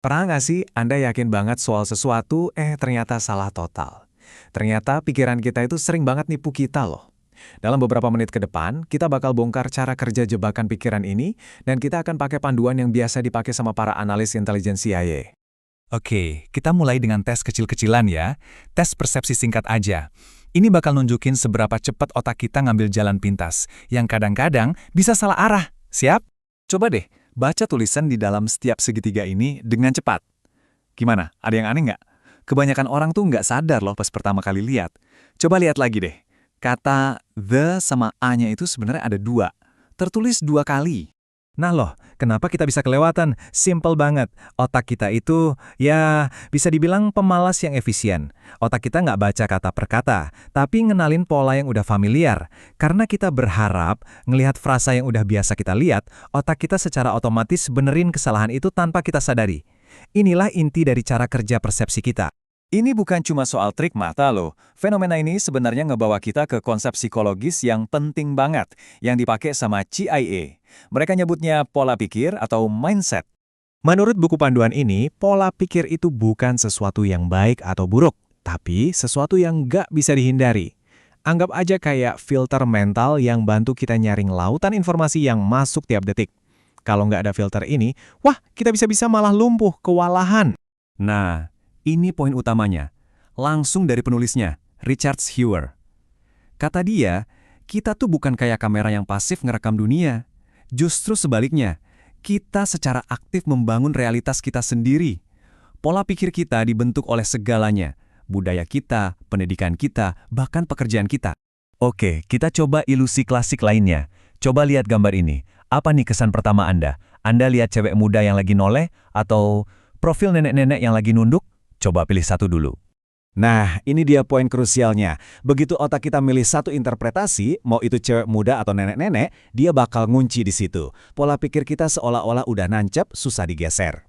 Pernah nggak sih Anda yakin banget soal sesuatu, ternyata salah total? Ternyata pikiran kita itu sering banget nipu kita loh. Dalam beberapa menit ke depan, kita bakal bongkar cara kerja jebakan pikiran ini, dan kita akan pakai panduan yang biasa dipakai sama para analis intelijen CIA. Oke, kita mulai dengan tes kecil-kecilan ya. Tes persepsi singkat aja. Ini bakal nunjukin seberapa cepat otak kita ngambil jalan pintas, yang kadang-kadang bisa salah arah. Siap? Coba deh, baca tulisan di dalam setiap segitiga ini dengan cepat. Gimana? Ada yang aneh nggak? Kebanyakan orang tuh nggak sadar loh pas pertama kali lihat. Coba lihat lagi deh. Kata the sama a-nya itu sebenarnya ada dua. Tertulis dua kali. Nah loh, kenapa kita bisa kelewatan? Simple banget. Otak kita itu, ya, bisa dibilang pemalas yang efisien. Otak kita nggak baca kata per kata, tapi ngenalin pola yang udah familiar. Karena kita berharap, ngelihat frasa yang udah biasa kita lihat, otak kita secara otomatis benerin kesalahan itu tanpa kita sadari. Inilah inti dari cara kerja persepsi kita. Ini bukan cuma soal trik mata loh. Fenomena ini sebenarnya ngebawa kita ke konsep psikologis yang penting banget, yang dipakai sama CIA. Mereka nyebutnya pola pikir atau mindset. Menurut buku panduan ini, pola pikir itu bukan sesuatu yang baik atau buruk, tapi sesuatu yang nggak bisa dihindari. Anggap aja kayak filter mental yang bantu kita nyaring lautan informasi yang masuk tiap detik. Kalau nggak ada filter ini, wah, kita bisa-bisa malah lumpuh, kewalahan. Nah, ini poin utamanya. Langsung dari penulisnya, Richard Hewer. Kata dia, kita tuh bukan kayak kamera yang pasif ngerekam dunia. Justru sebaliknya, kita secara aktif membangun realitas kita sendiri. Pola pikir kita dibentuk oleh segalanya, budaya kita, pendidikan kita, bahkan pekerjaan kita. Oke, kita coba ilusi klasik lainnya. Coba lihat gambar ini. Apa nih kesan pertama Anda? Anda lihat cewek muda yang lagi noleh atau profil nenek-nenek yang lagi nunduk? Coba pilih satu dulu. Nah, ini dia poin krusialnya. Begitu otak kita milih satu interpretasi, mau itu cewek muda atau nenek-nenek, dia bakal ngunci di situ. Pola pikir kita seolah-olah udah nancep, susah digeser.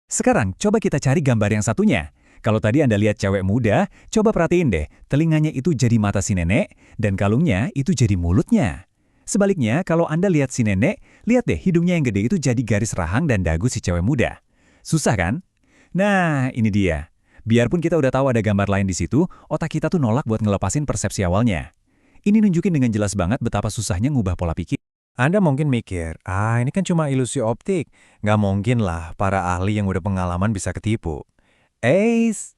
Sekarang, coba kita cari gambar yang satunya. Kalau tadi Anda lihat cewek muda, coba perhatiin deh, telinganya itu jadi mata si nenek, dan kalungnya itu jadi mulutnya. Sebaliknya, kalau Anda lihat si nenek, lihat deh hidungnya yang gede itu jadi garis rahang dan dagu si cewek muda. Susah kan? Nah, ini dia. Biarpun kita udah tahu ada gambar lain di situ, otak kita tuh nolak buat ngelepasin persepsi awalnya. Ini nunjukin dengan jelas banget betapa susahnya ngubah pola pikir. Anda mungkin mikir, ini kan cuma ilusi optik. Nggak mungkin lah para ahli yang udah pengalaman bisa ketipu.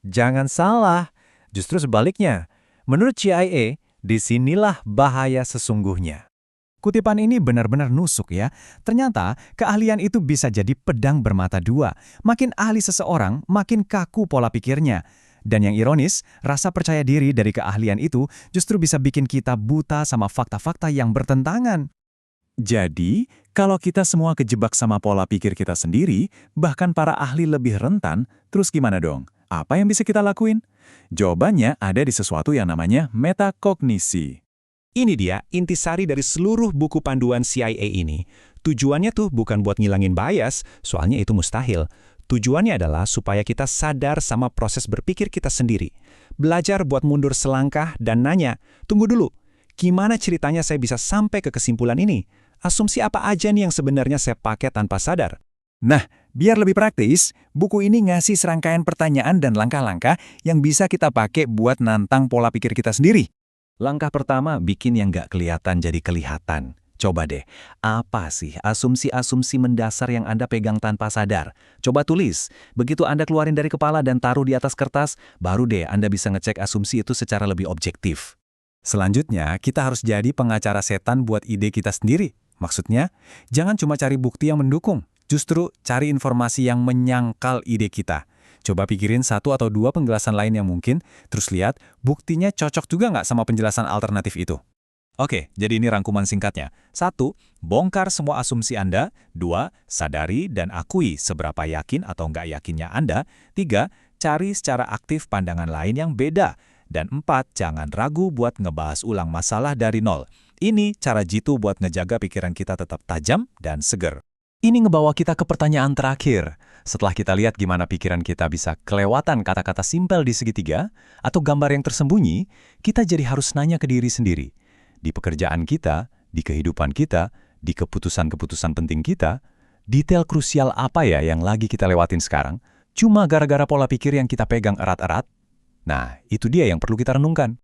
Jangan salah. Justru sebaliknya. Menurut CIA, disinilah bahaya sesungguhnya. Kutipan ini benar-benar nusuk ya. Ternyata keahlian itu bisa jadi pedang bermata dua. Makin ahli seseorang, makin kaku pola pikirnya. Dan yang ironis, rasa percaya diri dari keahlian itu justru bisa bikin kita buta sama fakta-fakta yang bertentangan. Jadi, kalau kita semua kejebak sama pola pikir kita sendiri, bahkan para ahli lebih rentan, terus gimana dong? Apa yang bisa kita lakuin? Jawabannya ada di sesuatu yang namanya metakognisi. Ini dia intisari dari seluruh buku panduan CIA ini. Tujuannya tuh bukan buat ngilangin bias, soalnya itu mustahil. Tujuannya adalah supaya kita sadar sama proses berpikir kita sendiri. Belajar buat mundur selangkah dan nanya, tunggu dulu, gimana ceritanya saya bisa sampai ke kesimpulan ini? Asumsi apa aja nih yang sebenarnya saya pakai tanpa sadar? Nah, biar lebih praktis, buku ini ngasih serangkaian pertanyaan dan langkah-langkah yang bisa kita pakai buat nantang pola pikir kita sendiri. Langkah pertama, bikin yang nggak kelihatan jadi kelihatan. Coba deh, apa sih asumsi-asumsi mendasar yang Anda pegang tanpa sadar? Coba tulis. Begitu Anda keluarin dari kepala dan taruh di atas kertas, baru deh Anda bisa ngecek asumsi itu secara lebih objektif. Selanjutnya, kita harus jadi pengacara setan buat ide kita sendiri. Maksudnya, jangan cuma cari bukti yang mendukung, justru cari informasi yang menyangkal ide kita. Coba pikirin satu atau dua penjelasan lain yang mungkin, terus lihat buktinya cocok juga nggak sama penjelasan alternatif itu. Oke, jadi ini rangkuman singkatnya. 1. Bongkar semua asumsi Anda. 2. Sadari dan akui seberapa yakin atau nggak yakinnya Anda. 3. Cari secara aktif pandangan lain yang beda. Dan 4. Jangan ragu buat ngebahas ulang masalah dari nol. Ini cara jitu buat ngejaga pikiran kita tetap tajam dan seger. Ini ngebawa kita ke pertanyaan terakhir. Setelah kita lihat gimana pikiran kita bisa kelewatan kata-kata simpel di segitiga, atau gambar yang tersembunyi, kita jadi harus nanya ke diri sendiri. Di pekerjaan kita, di kehidupan kita, di keputusan-keputusan penting kita, detail krusial apa ya yang lagi kita lewatin sekarang? cuma gara-gara pola pikir yang kita pegang erat-erat? Nah, itu dia yang perlu kita renungkan.